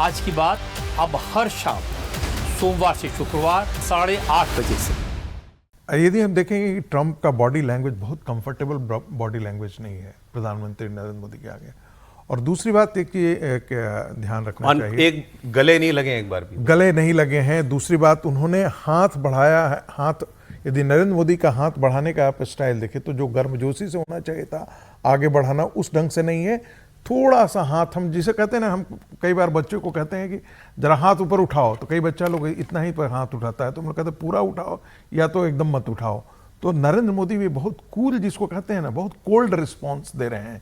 आज की बात अब हर शाम सोमवार से शुक्रवार 8:30 बजे से। यदि हम देखेंगे कि ट्रंप का बॉडी लैंग्वेज बहुत कंफर्टेबल बॉडी लैंग्वेज नहीं है प्रधानमंत्री नरेंद्र मोदी के आगे। और दूसरी बात एक ध्यान रखना चाहिए, एक गले नहीं लगे, एक बार भी गले नहीं लगे हैं। दूसरी बात, उन्होंने हाथ बढ़ाया है। हाथ, यदि नरेंद्र मोदी का हाथ बढ़ाने का आप स्टाइल देखें तो जो गर्मजोशी से होना चाहिए था आगे बढ़ाना, उस ढंग से नहीं है। थोड़ा सा हाथ, हम जिसे कहते हैं ना, हम कई बार बच्चों को कहते हैं कि जरा हाथ ऊपर उठाओ, तो कई बच्चा लोग इतना ही पर हाथ उठाता है, तो हम लोग कहते हैं पूरा उठाओ या तो एकदम मत उठाओ। तो नरेंद्र मोदी भी बहुत कूल, जिसको कहते हैं ना, बहुत कोल्ड रिस्पॉन्स दे रहे हैं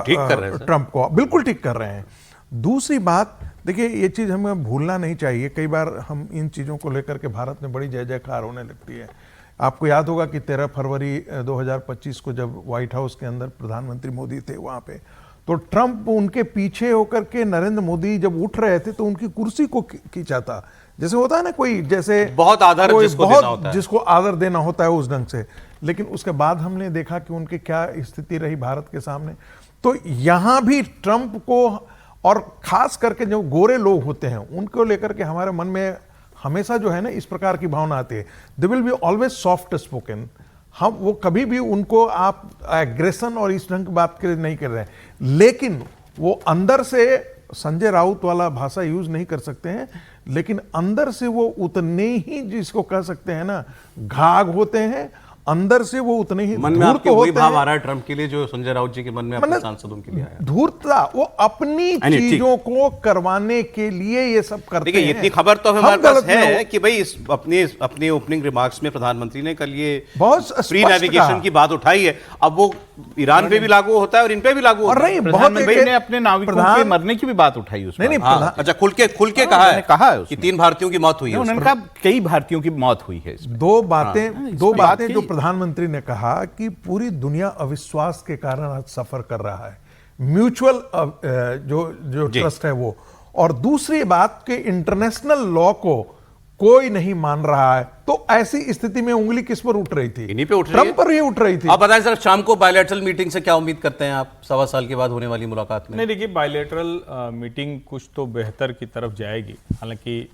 ठीक कर रहे हैं ट्रंप को, बिल्कुल ठीक कर रहे हैं। दूसरी बात देखिए, ये चीज़ हमें भूलना नहीं चाहिए। कई बार हम इन चीज़ों को लेकर के भारत में बड़ी जय जयकार होने लगती है। आपको याद होगा कि 13 फरवरी 2025 को जब व्हाइट हाउस के अंदर प्रधानमंत्री मोदी थे वहाँ पे, तो ट्रंप उनके पीछे होकर के नरेंद्र मोदी जब उठ रहे थे तो उनकी कुर्सी को खींचा था। जैसे होता है ना, कोई जैसे बहुत आदर जिसको आदर देना होता है उस ढंग से। लेकिन उसके बाद हमने देखा कि उनकी क्या स्थिति रही भारत के सामने। तो यहां भी ट्रंप को, और खास करके जो गोरे लोग होते हैं उनको लेकर के हमारे मन में हमेशा जो है ना इस प्रकार की भावना आती है, they will be always soft spoken. हम वो कभी भी उनको आप एग्रेशन और इस ढंग की बात के नहीं कर रहे हैं, लेकिन वो अंदर से संजय राउत वाला भाषा यूज नहीं कर सकते हैं, लेकिन अंदर से वो उतने ही, जिसको कह सकते हैं ना, घाघ होते हैं। अंदर से वो उतने ही मन में आपके वही भाव आ रहा है ट्रंप के लिए जो संजय राउत जी के मन में अपने सांसदों के लिए आया। धूर्तता, वो अपनी चीजों को करवाने के लिए ये सब करते हैं। इतनी खबर तो हमारे पास है कि भाई अपने ओपनिंग रिमार्क्स में प्रधानमंत्री ने कल ये बहुत फ्री नेविगेशन की बात उठाई है। अब वो ईरान पे भी लागू होता है और इन पे भी लागू होता है। प्रधानमंत्री ने अपने नाविकों के मरने की भी बात उठाई उसमें। अच्छा, खुल के कहा है कि 3 भारतीयों की मौत हुई है। उन्होंने कहा कई भारतीयों की मौत हुई है। दो बातें जो प्रधानमंत्री ने कहा कि पूरी दुनिया अविश्वास के कारण आज सफर कर रहा है, म्यूचुअल जो ट्रस्ट है वो। और दूसरी बात कि इंटरनेशनल लॉ को कोई नहीं मान रहा है। तो ऐसी स्थिति में उंगली किस पर उठ रही थी? इन्हीं पे उठ रही ट्रंप पर ही उठ रही थी। आप बताएं सर, शाम को बायलैटरल मीटिंग से क्या उम्मीद करते हैं आप, 1.25 साल के बाद होने वाली मुलाकात में? नहीं, देखिए, बायलैटरल मीटिंग कुछ तो बेहतर की तरफ जाएगी। हालांकि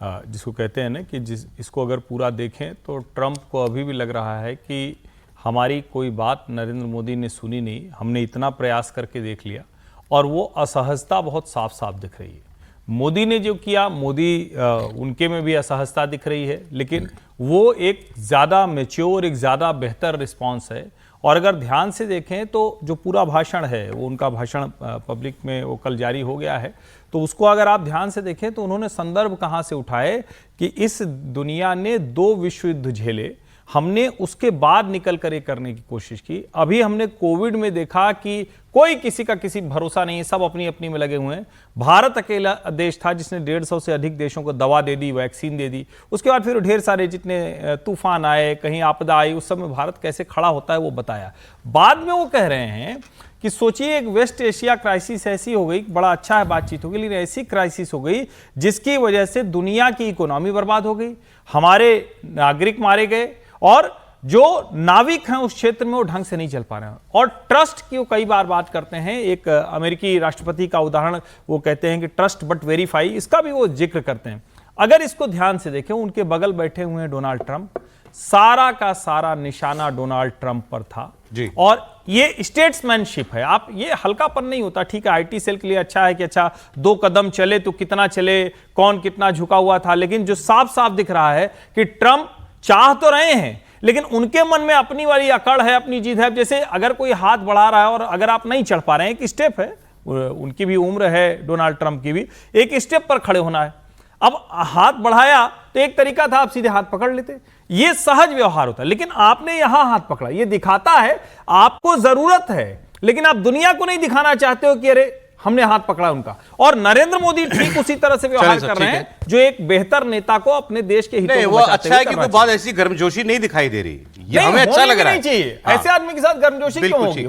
जिसको कहते हैं ना कि इसको अगर पूरा देखें तो ट्रंप को अभी भी लग रहा है कि हमारी कोई बात नरेंद्र मोदी ने सुनी नहीं, हमने इतना प्रयास करके देख लिया, और वो असहजता बहुत साफ साफ दिख रही है। मोदी ने जो किया, उनके में भी असहजता दिख रही है, लेकिन वो एक ज़्यादा मैच्योर, एक ज़्यादा बेहतर रिस्पांस है। और अगर ध्यान से देखें तो जो पूरा भाषण है, वो उनका भाषण पब्लिक में वो कल जारी हो गया है, तो उसको अगर आप ध्यान से देखें तो उन्होंने संदर्भ कहाँ से उठाए कि इस दुनिया ने 2 विश्व युद्ध झेले, हमने उसके बाद निकल कर ये करने की कोशिश की। अभी हमने कोविड में देखा कि कोई किसी का किसी भरोसा नहीं है, सब अपनी अपनी में लगे हुए हैं। भारत अकेला देश था जिसने 150 से अधिक देशों को दवा दे दी, वैक्सीन दे दी। उसके बाद फिर ढेर सारे जितने तूफान आए, कहीं आपदा आई, उस समय भारत कैसे खड़ा होता है वो बताया। बाद में वो कह रहे हैं कि सोचिए, एक वेस्ट एशिया क्राइसिस ऐसी हो गई, बड़ा अच्छा है बातचीत हो गई, लेकिन ऐसी क्राइसिस हो गई जिसकी वजह से दुनिया की इकोनॉमी बर्बाद हो गई, हमारे नागरिक मारे गए, और जो नाविक हैं उस क्षेत्र में वो ढंग से नहीं चल पा रहे हैं। और ट्रस्ट की वो कई बार बात करते हैं। एक अमेरिकी राष्ट्रपति का उदाहरण वो कहते हैं कि ट्रस्ट बट वेरीफाई, इसका भी वो जिक्र करते हैं। अगर इसको ध्यान से देखें, उनके बगल बैठे हुए हैं डोनाल्ड ट्रंप, सारा का सारा निशाना डोनाल्ड ट्रंप पर था जी। और ये स्टेट्समैनशिप है। आप, ये हल्कापन नहीं होता। ठीक है, आईटी सेल के लिए अच्छा है कि अच्छा 2 कदम चले तो कितना चले, कौन कितना झुका हुआ था, लेकिन जो साफ साफ दिख रहा है कि ट्रंप चाह तो रहे हैं, लेकिन उनके मन में अपनी वाली अकड़ है, अपनी जिद है। जैसे अगर कोई हाथ बढ़ा रहा है और अगर आप नहीं चढ़ पा रहे हैं, एक स्टेप है, उनकी भी उम्र है, डोनाल्ड ट्रंप की भी, एक स्टेप पर खड़े होना है। अब हाथ बढ़ाया तो एक तरीका था आप सीधे हाथ पकड़ लेते, ये सहज व्यवहार होता है, लेकिन आपने यहां हाथ पकड़ा, ये दिखाता है आपको जरूरत है, लेकिन आप दुनिया को नहीं दिखाना चाहते हो कि अरे हमने हाथ पकड़ा उनका। और नरेंद्र मोदी ठीक उसी तरह से व्यवहार कर रहे हैं जो एक बेहतर नेता को अपने देश के हितों को वो अच्छा है कि कोई बात ऐसी गर्मजोशी नहीं दिखाई दे रही, ये हमें अच्छा लग रहा है। ऐसे आदमी के साथ गर्मजोशी क्यों होगी?